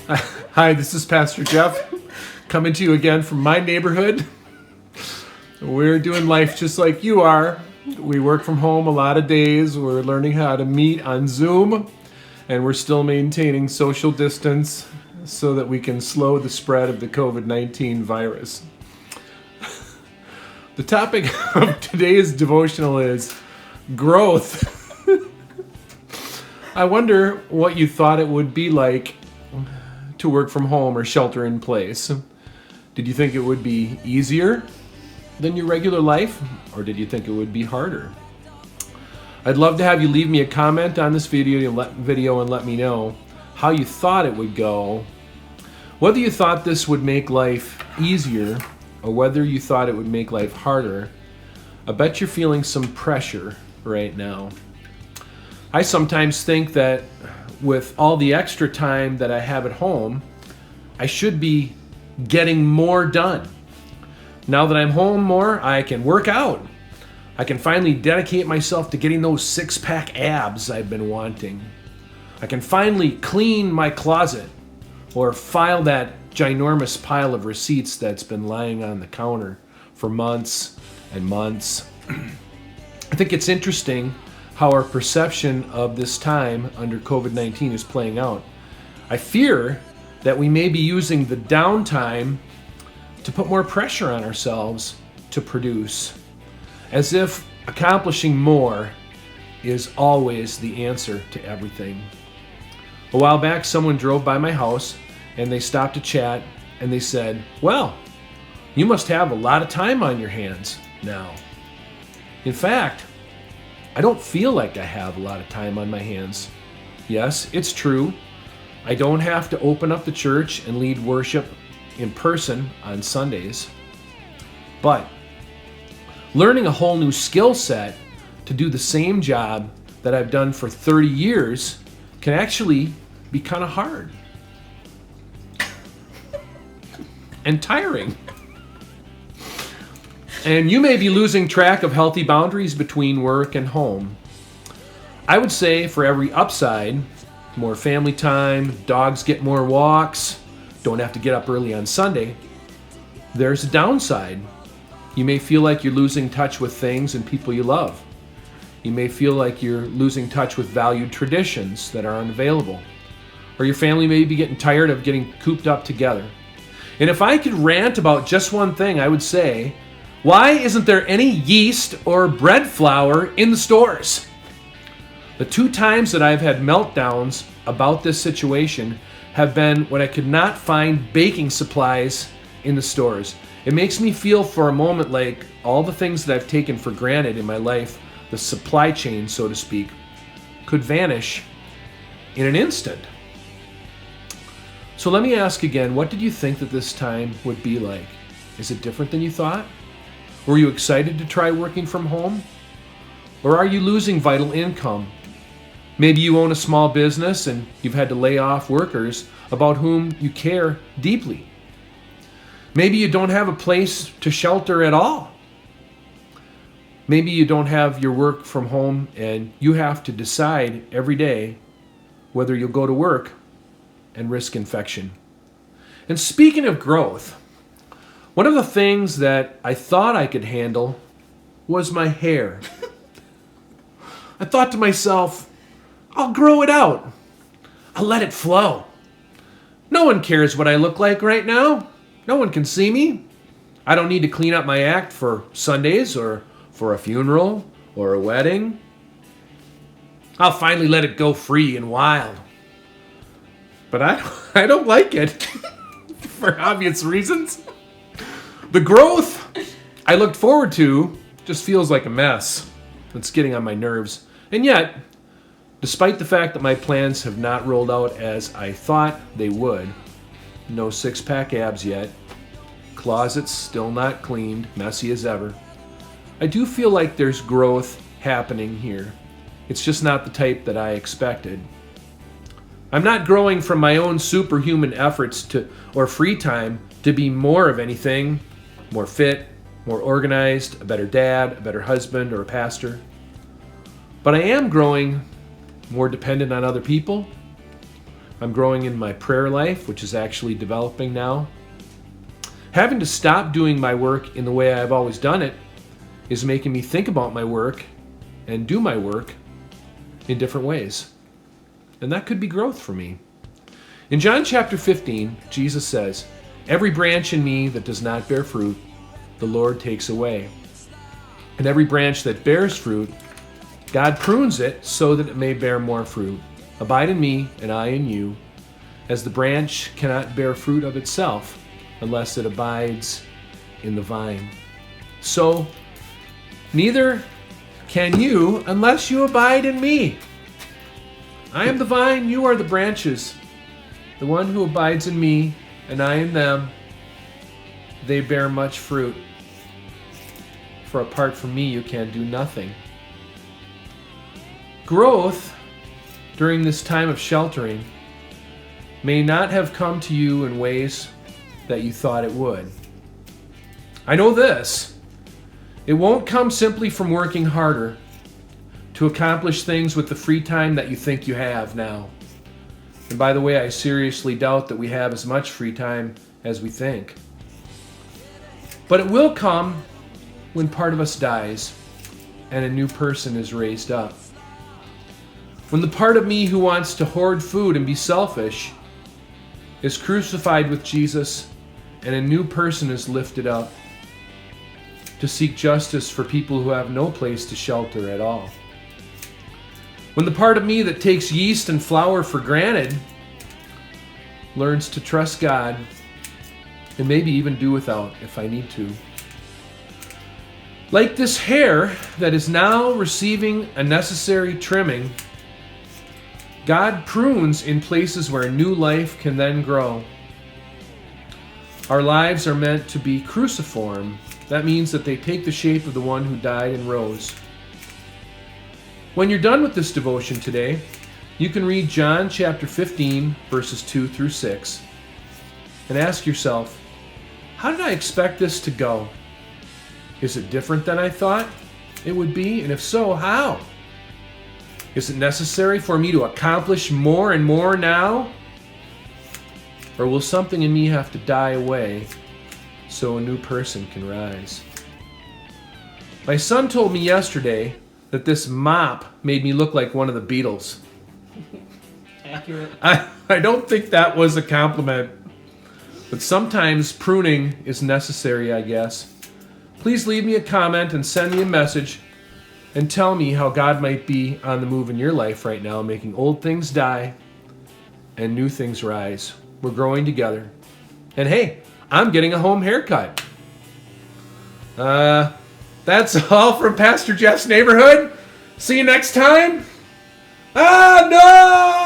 Hi, this is Pastor Jeff coming to you again from my neighborhood. We're doing life just like you are. We work from home a lot of days. We're learning how to meet on Zoom, and we're still maintaining social distance so that we can slow the spread of the COVID-19 virus. The topic of today's devotional is growth. I wonder what you thought it would be like to work from home or shelter in place. Did you think it would be easier than your regular life, or did you think it would be harder? I'd love to have you leave me a comment on this video and let me know how you thought it would go, whether you thought this would make life easier or whether you thought it would make life harder. I bet you're feeling some pressure right now. I sometimes think that with all the extra time that I have at home, I should be getting more done. Now that I'm home more, I can work out. I can finally dedicate myself to getting those six-pack abs I've been wanting. I can finally clean my closet or file that ginormous pile of receipts that's been lying on the counter for months and months. I think it's interesting how our perception of this time under COVID-19 is playing out. I fear that we may be using the downtime to put more pressure on ourselves to produce, as if accomplishing more is always the answer to everything. A while back, someone drove by my house and they stopped to chat and they said, "Well, you must have a lot of time on your hands now." In fact, I don't feel like I have a lot of time on my hands. Yes, it's true. I don't have to open up the church and lead worship in person on Sundays. But learning a whole new skill set to do the same job that I've done for 30 years can actually be kind of hard and tiring. And you may be losing track of healthy boundaries between work and home. I would say for every upside, more family time, dogs get more walks, don't have to get up early on Sunday, there's a downside. You may feel like you're losing touch with things and people you love. You may feel like you're losing touch with valued traditions that are unavailable. Or your family may be getting tired of getting cooped up together. And if I could rant about just one thing, I would say, why isn't there any yeast or bread flour in the stores? The 2 times that I've had meltdowns about this situation have been when I could not find baking supplies in the stores. It makes me feel for a moment like all the things that I've taken for granted in my life, the supply chain, so to speak, could vanish in an instant. So let me ask again, what did you think that this time would be like? Is it different than you thought? Were you excited to try working from home? Or are you losing vital income? Maybe you own a small business and you've had to lay off workers about whom you care deeply. Maybe you don't have a place to shelter at all. Maybe you don't have your work from home and you have to decide every day whether you'll go to work and risk infection. And speaking of growth, one of the things that I thought I could handle was my hair. I thought to myself, I'll grow it out. I'll let it flow. No one cares what I look like right now. No one can see me. I don't need to clean up my act for Sundays or for a funeral or a wedding. I'll finally let it go free and wild. But I don't like it for obvious reasons. The growth I looked forward to just feels like a mess. It's getting on my nerves. And yet, despite the fact that my plans have not rolled out as I thought they would, no six-pack abs yet, closets still not cleaned, messy as ever, I do feel like there's growth happening here. It's just not the type that I expected. I'm not growing from my own superhuman efforts or free time to be more of anything, more fit, more organized, a better dad, a better husband, or a pastor. But I am growing more dependent on other people, I'm growing in my prayer life, which is actually developing now. Having to stop doing my work in the way I've always done it is making me think about my work and do my work in different ways. And that could be growth for me. In John chapter 15, Jesus says, "Every branch in me that does not bear fruit, the Lord takes away. And every branch that bears fruit, God prunes it so that it may bear more fruit. Abide in me, and I in you, as the branch cannot bear fruit of itself unless it abides in the vine. So, neither can you unless you abide in me. I am the vine, you are the branches. The one who abides in me, and I in them, they bear much fruit. For apart from me, you can do nothing." Growth during this time of sheltering may not have come to you in ways that you thought it would. I know this. It won't come simply from working harder to accomplish things with the free time that you think you have now. And by the way, I seriously doubt that we have as much free time as we think. But it will come when part of us dies and a new person is raised up. When the part of me who wants to hoard food and be selfish is crucified with Jesus and a new person is lifted up to seek justice for people who have no place to shelter at all. When the part of me that takes yeast and flour for granted learns to trust God and maybe even do without if I need to. Like this hair that is now receiving a necessary trimming, God prunes in places where new life can then grow. Our lives are meant to be cruciform. That means that they take the shape of the one who died and rose. When you're done with this devotion today, you can read John chapter 15, verses 2 through 6, and ask yourself, how did I expect this to go? Is it different than I thought it would be? And if so, how? Is it necessary for me to accomplish more and more now? Or will something in me have to die away so a new person can rise? My son told me yesterday that this mop made me look like one of the Beatles. Accurate. I don't think that was a compliment. But sometimes pruning is necessary, I guess. Please leave me a comment and send me a message and tell me how God might be on the move in your life right now, making old things die and new things rise. We're growing together. And hey, I'm getting a home haircut. That's all from Pastor Jeff's Neighborhood. See you next time. No!